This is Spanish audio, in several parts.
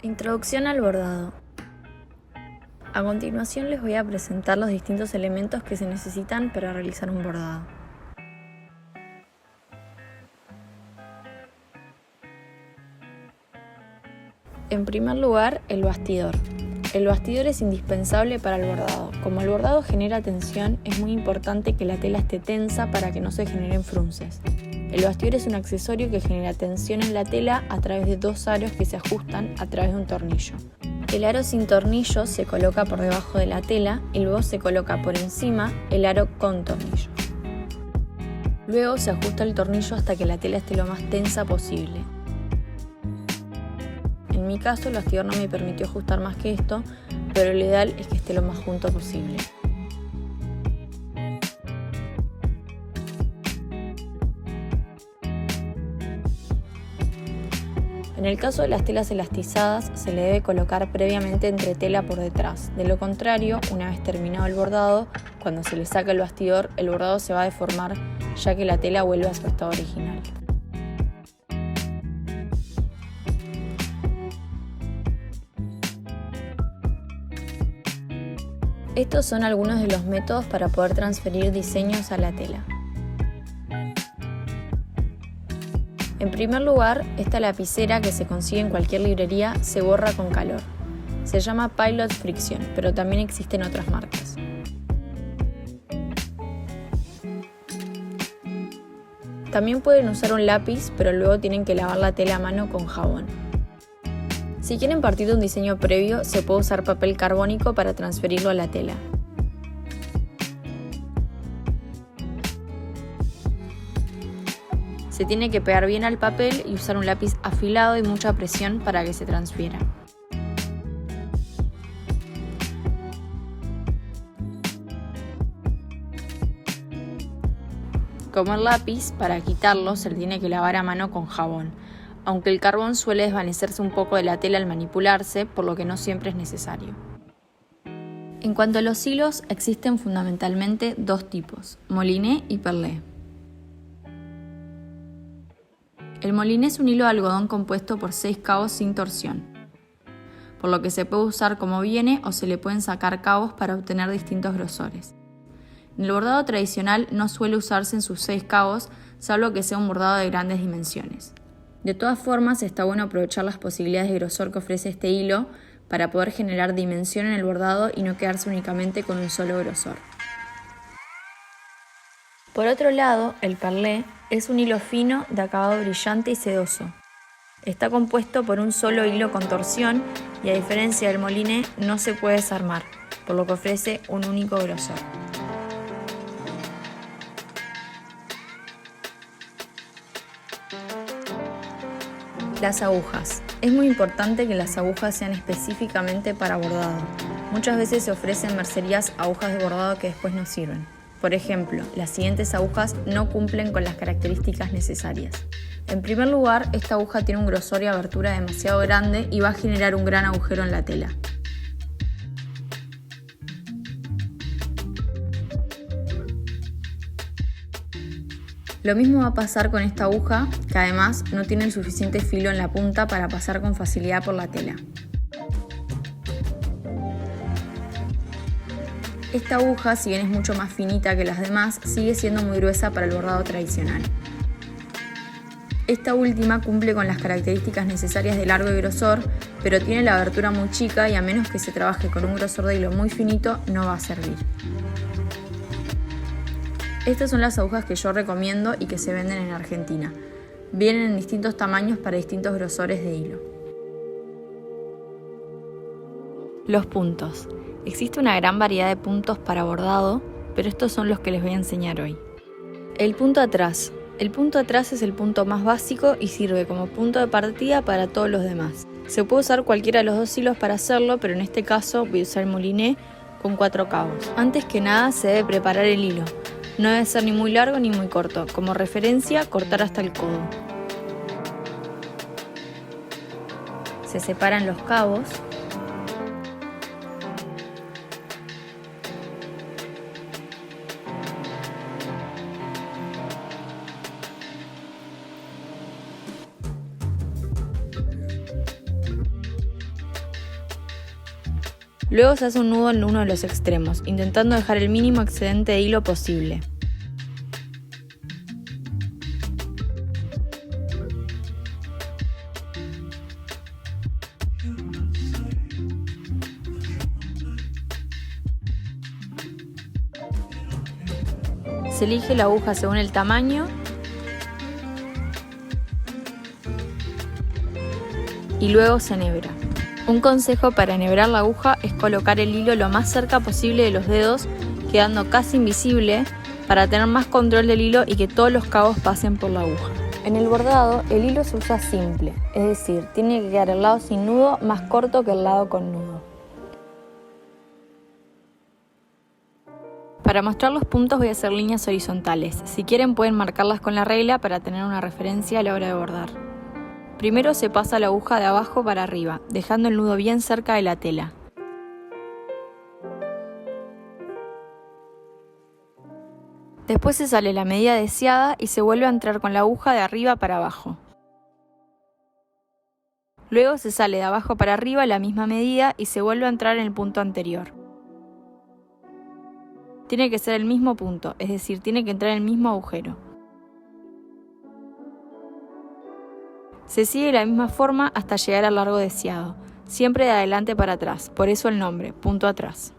Introducción al bordado. A continuación les voy a presentar los distintos elementos que se necesitan para realizar un bordado. En primer lugar, el bastidor. El bastidor es indispensable para el bordado. Como el bordado genera tensión, es muy importante que la tela esté tensa para que no se generen frunces. El bastidor es un accesorio que genera tensión en la tela a través de dos aros que se ajustan a través de un tornillo. El aro sin tornillo se coloca por debajo de la tela y luego se coloca por encima el aro con tornillo. Luego se ajusta el tornillo hasta que la tela esté lo más tensa posible. En mi caso el bastidor no me permitió ajustar más que esto, pero lo ideal es que esté lo más junto posible. En el caso de las telas elastizadas, se le debe colocar previamente entretela por detrás. De lo contrario, una vez terminado el bordado, cuando se le saca el bastidor, el bordado se va a deformar, ya que la tela vuelve a su estado original. Estos son algunos de los métodos para poder transferir diseños a la tela. En primer lugar, esta lapicera que se consigue en cualquier librería se borra con calor. Se llama Pilot Friction, pero también existen otras marcas. También pueden usar un lápiz, pero luego tienen que lavar la tela a mano con jabón. Si quieren partir de un diseño previo, se puede usar papel carbónico para transferirlo a la tela. Se tiene que pegar bien al papel y usar un lápiz afilado y mucha presión para que se transfiera. Como el lápiz, para quitarlo se le tiene que lavar a mano con jabón, aunque el carbón suele desvanecerse un poco de la tela al manipularse, por lo que no siempre es necesario. En cuanto a los hilos, existen fundamentalmente dos tipos, moliné y perlé. El moliné es un hilo de algodón compuesto por 6 cabos sin torsión, por lo que se puede usar como viene o se le pueden sacar cabos para obtener distintos grosores. En el bordado tradicional no suele usarse en sus 6 cabos, salvo que sea un bordado de grandes dimensiones. De todas formas, está bueno aprovechar las posibilidades de grosor que ofrece este hilo para poder generar dimensión en el bordado y no quedarse únicamente con un solo grosor. Por otro lado, el perlé es un hilo fino de acabado brillante y sedoso. Está compuesto por un solo hilo con torsión y, a diferencia del moliné, no se puede desarmar, por lo que ofrece un único grosor. Las agujas. Es muy importante que las agujas sean específicamente para bordado. Muchas veces se ofrecen en mercerías agujas de bordado que después no sirven. Por ejemplo, las siguientes agujas no cumplen con las características necesarias. En primer lugar, esta aguja tiene un grosor y abertura demasiado grande y va a generar un gran agujero en la tela. Lo mismo va a pasar con esta aguja, que además no tiene el suficiente filo en la punta para pasar con facilidad por la tela. Esta aguja, si bien es mucho más finita que las demás, sigue siendo muy gruesa para el bordado tradicional. Esta última cumple con las características necesarias de largo y grosor, pero tiene la abertura muy chica y a menos que se trabaje con un grosor de hilo muy finito, no va a servir. Estas son las agujas que yo recomiendo y que se venden en Argentina. Vienen en distintos tamaños para distintos grosores de hilo. Los puntos. Existe una gran variedad de puntos para bordado, pero estos son los que les voy a enseñar hoy. El punto atrás. El punto atrás es el punto más básico y sirve como punto de partida para todos los demás. Se puede usar cualquiera de los dos hilos para hacerlo, pero en este caso voy a usar el moliné con 4 cabos. Antes que nada se debe preparar el hilo. No debe ser ni muy largo ni muy corto. Como referencia, cortar hasta el codo. Se separan los cabos. Luego se hace un nudo en uno de los extremos, intentando dejar el mínimo excedente de hilo posible. Se elige la aguja según el tamaño y luego se enhebra. Un consejo para enhebrar la aguja es colocar el hilo lo más cerca posible de los dedos, quedando casi invisible para tener más control del hilo y que todos los cabos pasen por la aguja. En el bordado, el hilo se usa simple, es decir, tiene que quedar el lado sin nudo más corto que el lado con nudo. Para mostrar los puntos voy a hacer líneas horizontales. Si quieren pueden marcarlas con la regla para tener una referencia a la hora de bordar. Primero se pasa la aguja de abajo para arriba, dejando el nudo bien cerca de la tela. Después se sale la medida deseada y se vuelve a entrar con la aguja de arriba para abajo. Luego se sale de abajo para arriba la misma medida y se vuelve a entrar en el punto anterior. Tiene que ser el mismo punto, es decir, tiene que entrar en el mismo agujero. Se sigue de la misma forma hasta llegar al largo deseado, siempre de adelante para atrás, por eso el nombre, punto atrás.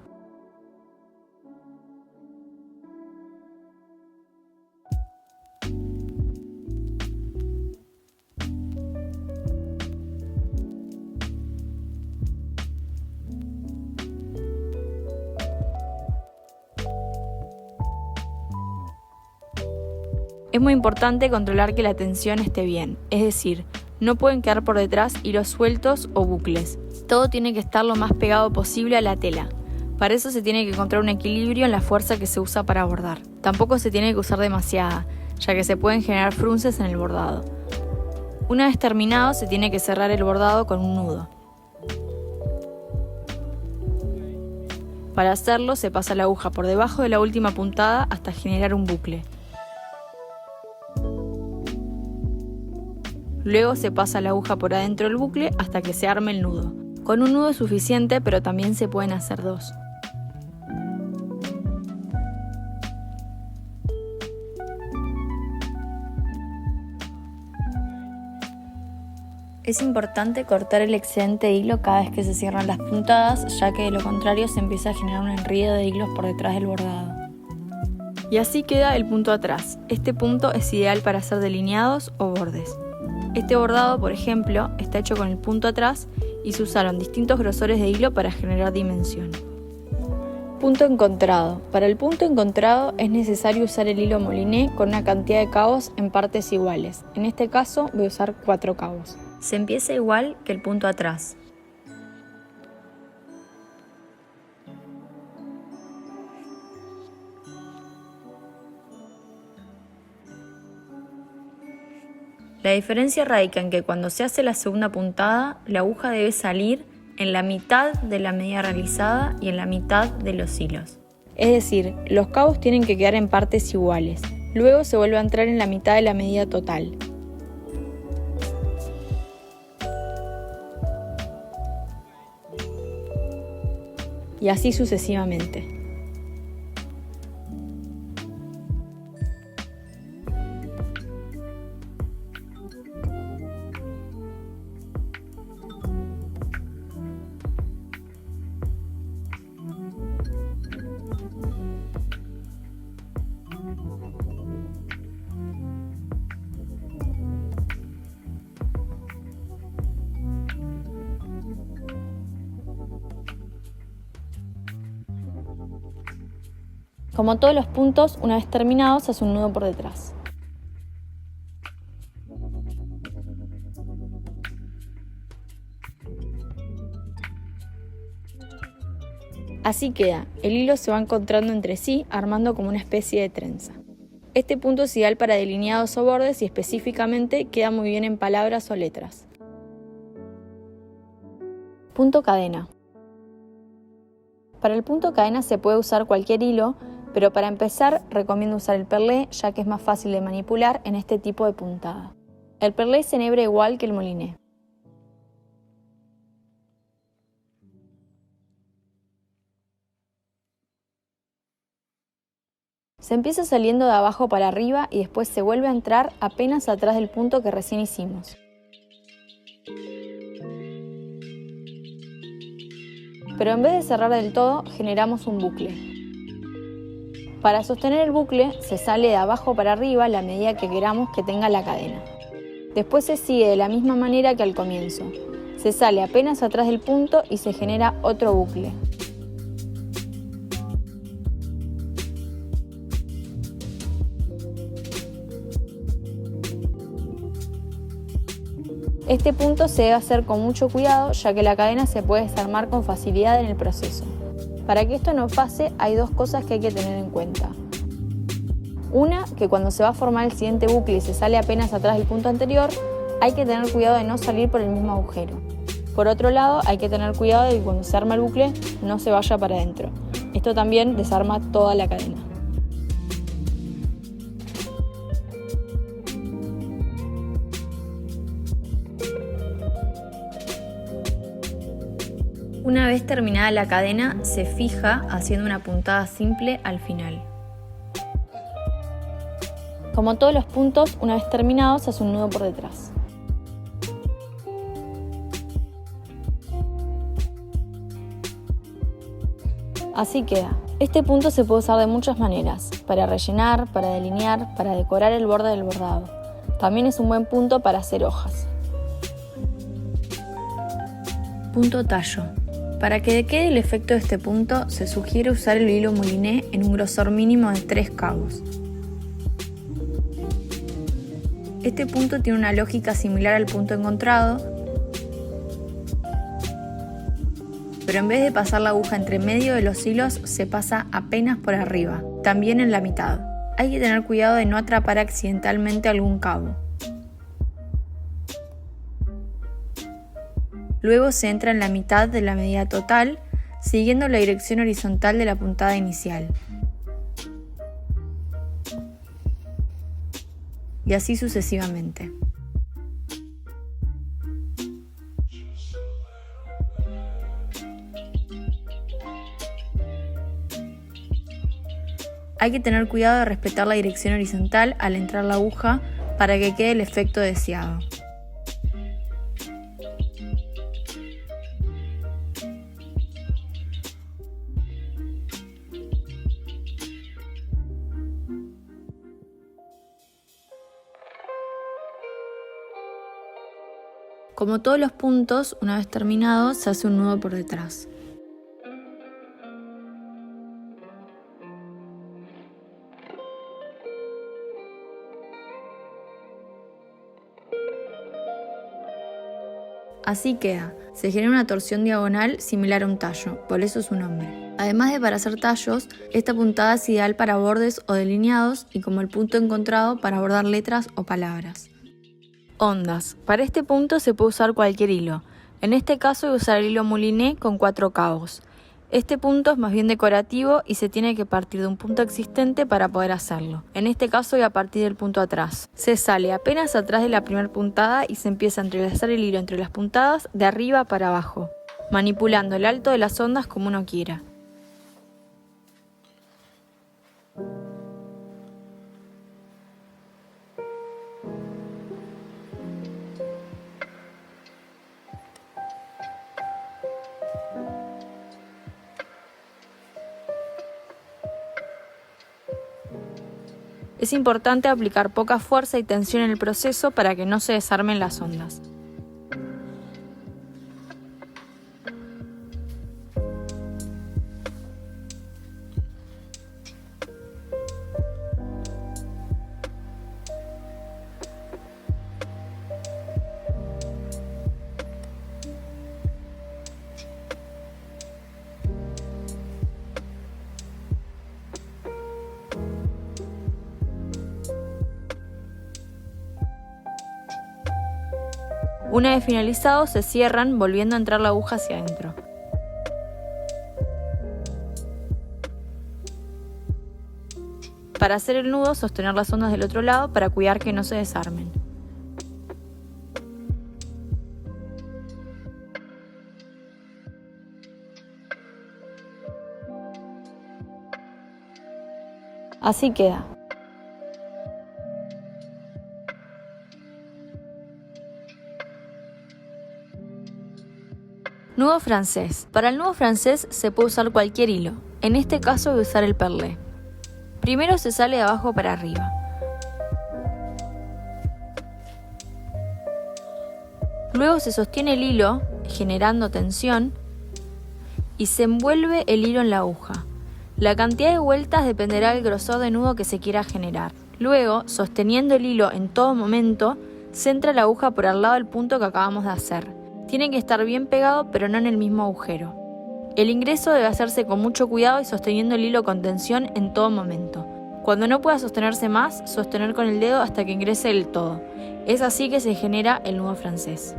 Es muy importante controlar que la tensión esté bien, es decir, no pueden quedar por detrás hilos sueltos o bucles. Todo tiene que estar lo más pegado posible a la tela. Para eso se tiene que encontrar un equilibrio en la fuerza que se usa para bordar. Tampoco se tiene que usar demasiada, ya que se pueden generar frunces en el bordado. Una vez terminado, se tiene que cerrar el bordado con un nudo. Para hacerlo, se pasa la aguja por debajo de la última puntada hasta generar un bucle. Luego se pasa la aguja por adentro del bucle hasta que se arme el nudo. Con un nudo es suficiente, pero también se pueden hacer dos. Es importante cortar el excedente de hilo cada vez que se cierran las puntadas, ya que de lo contrario se empieza a generar un enredo de hilos por detrás del bordado. Y así queda el punto atrás. Este punto es ideal para hacer delineados o bordes. Este bordado, por ejemplo, está hecho con el punto atrás y se usaron distintos grosores de hilo para generar dimensión. Punto encontrado. Para el punto encontrado es necesario usar el hilo moliné con una cantidad de cabos en partes iguales. En este caso voy a usar 4 cabos. Se empieza igual que el punto atrás. La diferencia radica en que cuando se hace la segunda puntada, la aguja debe salir en la mitad de la medida realizada y en la mitad de los hilos. Es decir, los cabos tienen que quedar en partes iguales. Luego se vuelve a entrar en la mitad de la medida total. Y así sucesivamente. Como todos los puntos, una vez terminados, se hace un nudo por detrás. Así queda, el hilo se va encontrando entre sí, armando como una especie de trenza. Este punto es ideal para delineados o bordes y específicamente queda muy bien en palabras o letras. Punto cadena. Para el punto cadena se puede usar cualquier hilo, pero para empezar recomiendo usar el perlé, ya que es más fácil de manipular en este tipo de puntada. El perlé se enhebra igual que el moliné. Se empieza saliendo de abajo para arriba y después se vuelve a entrar apenas atrás del punto que recién hicimos. Pero en vez de cerrar del todo, generamos un bucle. Para sostener el bucle, se sale de abajo para arriba la medida que queramos que tenga la cadena. Después se sigue de la misma manera que al comienzo. Se sale apenas atrás del punto y se genera otro bucle. Este punto se debe hacer con mucho cuidado, ya que la cadena se puede desarmar con facilidad en el proceso. Para que esto no pase, hay dos cosas que hay que tener en cuenta. Una, que cuando se va a formar el siguiente bucle y se sale apenas atrás del punto anterior, hay que tener cuidado de no salir por el mismo agujero. Por otro lado, hay que tener cuidado de que cuando se arma el bucle no se vaya para adentro. Esto también desarma toda la cadena. Una vez terminada la cadena, se fija haciendo una puntada simple al final. Como todos los puntos, una vez terminados, se hace un nudo por detrás. Así queda. Este punto se puede usar de muchas maneras, para rellenar, para delinear, para decorar el borde del bordado. También es un buen punto para hacer hojas. Punto tallo. Para que quede el efecto de este punto, se sugiere usar el hilo mouliné en un grosor mínimo de 3 cabos. Este punto tiene una lógica similar al punto encontrado, pero en vez de pasar la aguja entre medio de los hilos, se pasa apenas por arriba, también en la mitad. Hay que tener cuidado de no atrapar accidentalmente algún cabo. Luego se entra en la mitad de la medida total, siguiendo la dirección horizontal de la puntada inicial. Y así sucesivamente. Hay que tener cuidado de respetar la dirección horizontal al entrar la aguja para que quede el efecto deseado. Como todos los puntos, una vez terminado, se hace un nudo por detrás. Así queda. Se genera una torsión diagonal similar a un tallo, por eso su nombre. Además de para hacer tallos, esta puntada es ideal para bordes o delineados y como el punto encontrado para bordar letras o palabras. Ondas. Para este punto se puede usar cualquier hilo. En este caso voy a usar el hilo mouliné con 4 cabos. Este punto es más bien decorativo y se tiene que partir de un punto existente para poder hacerlo. En este caso voy a partir del punto atrás. Se sale apenas atrás de la primera puntada y se empieza a entrelazar el hilo entre las puntadas de arriba para abajo, manipulando el alto de las ondas como uno quiera. Es importante aplicar poca fuerza y tensión en el proceso para que no se desarmen las ondas. Una vez finalizado, se cierran volviendo a entrar la aguja hacia adentro. Para hacer el nudo, sostener las ondas del otro lado para cuidar que no se desarmen. Así queda. Nudo francés. Para el nudo francés se puede usar cualquier hilo. En este caso voy a usar el perlé. Primero se sale de abajo para arriba. Luego se sostiene el hilo, generando tensión, y se envuelve el hilo en la aguja. La cantidad de vueltas dependerá del grosor de nudo que se quiera generar. Luego, sosteniendo el hilo en todo momento, centra la aguja por al lado del punto que acabamos de hacer. Tiene que estar bien pegado, pero no en el mismo agujero. El ingreso debe hacerse con mucho cuidado y sosteniendo el hilo con tensión en todo momento. Cuando no pueda sostenerse más, sostener con el dedo hasta que ingrese del todo. Es así que se genera el nudo francés.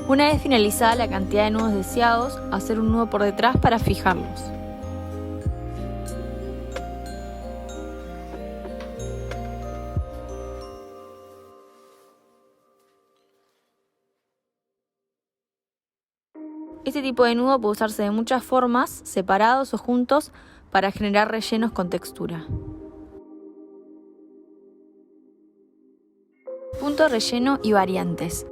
Una vez finalizada la cantidad de nudos deseados, hacer un nudo por detrás para fijarlos. Este tipo de nudo puede usarse de muchas formas, separados o juntos, para generar rellenos con textura. Punto relleno y variantes.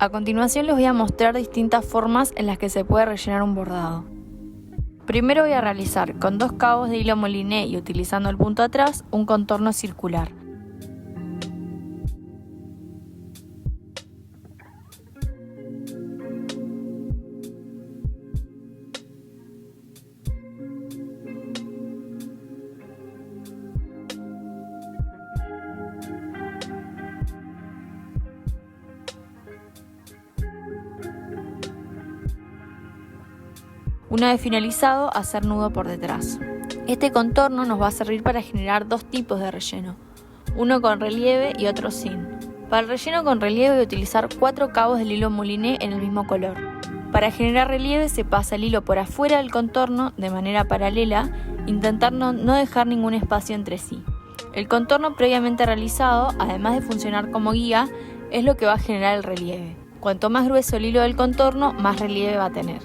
A continuación les voy a mostrar distintas formas en las que se puede rellenar un bordado. Primero voy a realizar con 2 cabos de hilo moliné y utilizando el punto atrás un contorno circular. Una vez finalizado, hacer nudo por detrás. Este contorno nos va a servir para generar 2 tipos de relleno, uno con relieve y otro sin. Para el relleno con relieve voy a utilizar 4 cabos del hilo moliné en el mismo color. Para generar relieve se pasa el hilo por afuera del contorno de manera paralela, intentando no dejar ningún espacio entre sí. El contorno previamente realizado, además de funcionar como guía, es lo que va a generar el relieve. Cuanto más grueso el hilo del contorno, más relieve va a tener.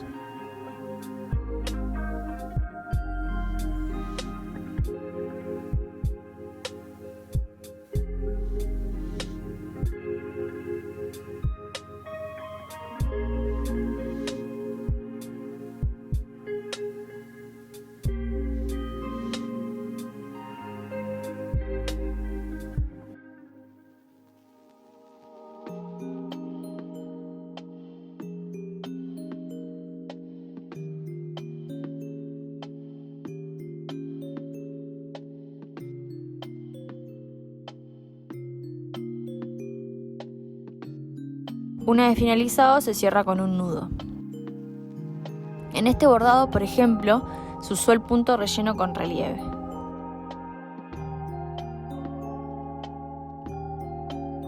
Una vez finalizado se cierra con un nudo. En este bordado, por ejemplo, se usó el punto relleno con relieve.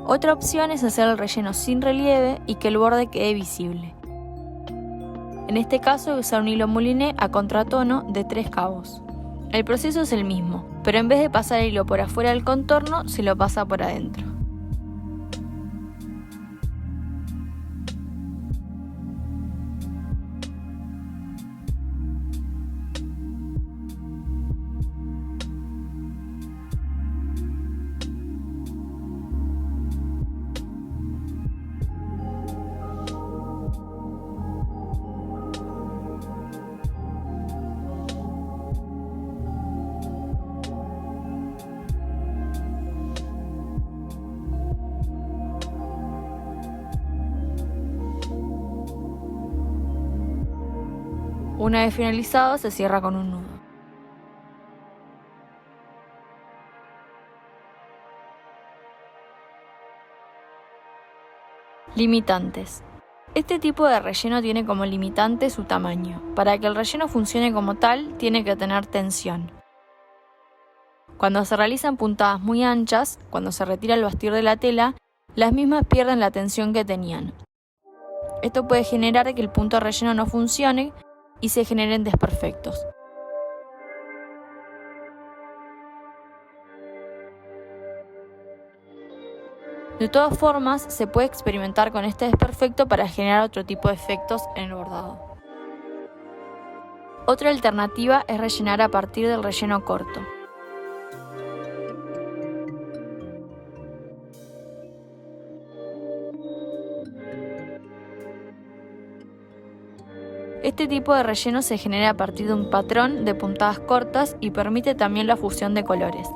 Otra opción es hacer el relleno sin relieve y que el borde quede visible. En este caso voy a usar un hilo moliné a contratono de 3 cabos. El proceso es el mismo, pero en vez de pasar el hilo por afuera del contorno, se lo pasa por adentro. Una vez finalizado, se cierra con un nudo. Limitantes. Este tipo de relleno tiene como limitante su tamaño. Para que el relleno funcione como tal, tiene que tener tensión. Cuando se realizan puntadas muy anchas, cuando se retira el bastidor de la tela, las mismas pierden la tensión que tenían. Esto puede generar que el punto de relleno no funcione y se generen desperfectos. De todas formas, se puede experimentar con este desperfecto para generar otro tipo de efectos en el bordado. Otra alternativa es rellenar a partir del relleno corto. Este tipo de relleno se genera a partir de un patrón de puntadas cortas y permite también la fusión de colores.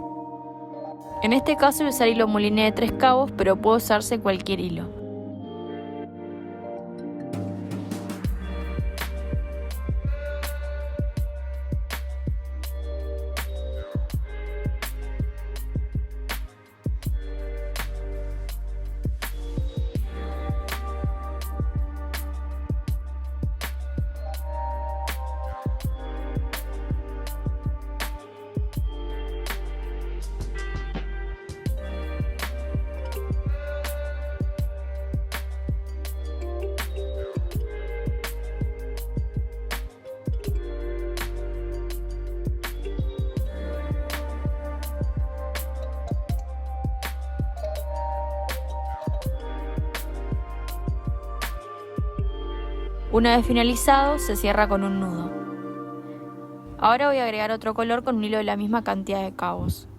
En este caso voy a usar hilo mouliné de 3 cabos, pero puede usarse cualquier hilo. Una vez finalizado, se cierra con un nudo. Ahora voy a agregar otro color con un hilo de la misma cantidad de cabos.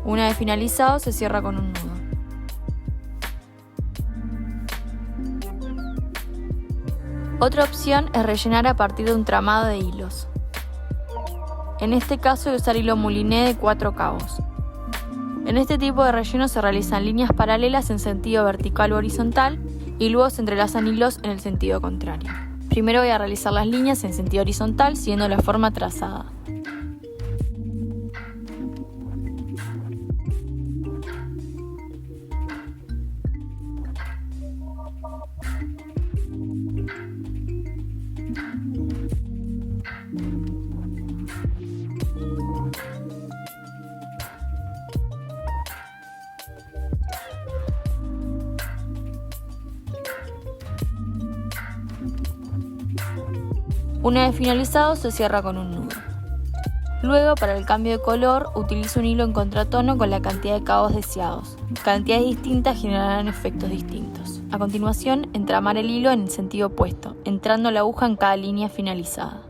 Una vez finalizado, se cierra con un nudo. Otra opción es rellenar a partir de un tramado de hilos. En este caso voy a usar hilo mouliné de 4 cabos. En este tipo de relleno se realizan líneas paralelas en sentido vertical o horizontal y luego se entrelazan hilos en el sentido contrario. Primero voy a realizar las líneas en sentido horizontal siguiendo la forma trazada. Una vez finalizado, se cierra con un nudo. Luego, para el cambio de color, utilizo un hilo en contratono con la cantidad de cabos deseados. Cantidades distintas generarán efectos distintos. A continuación, entramar el hilo en el sentido opuesto, entrando la aguja en cada línea finalizada.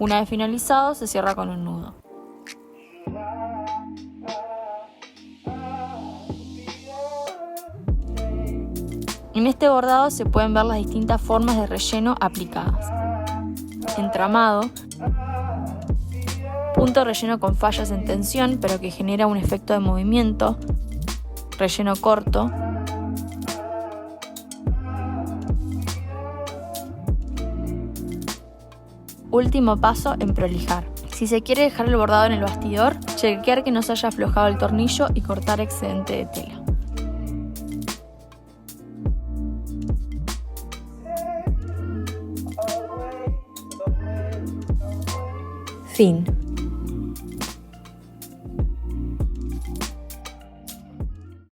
Una vez finalizado, se cierra con un nudo. En este bordado se pueden ver las distintas formas de relleno aplicadas. Entramado, punto relleno con fallas en tensión pero que genera un efecto de movimiento, relleno corto, último paso en prolijar. Si se quiere dejar el bordado en el bastidor, chequear que no se haya aflojado el tornillo y cortar excedente de tela. Fin.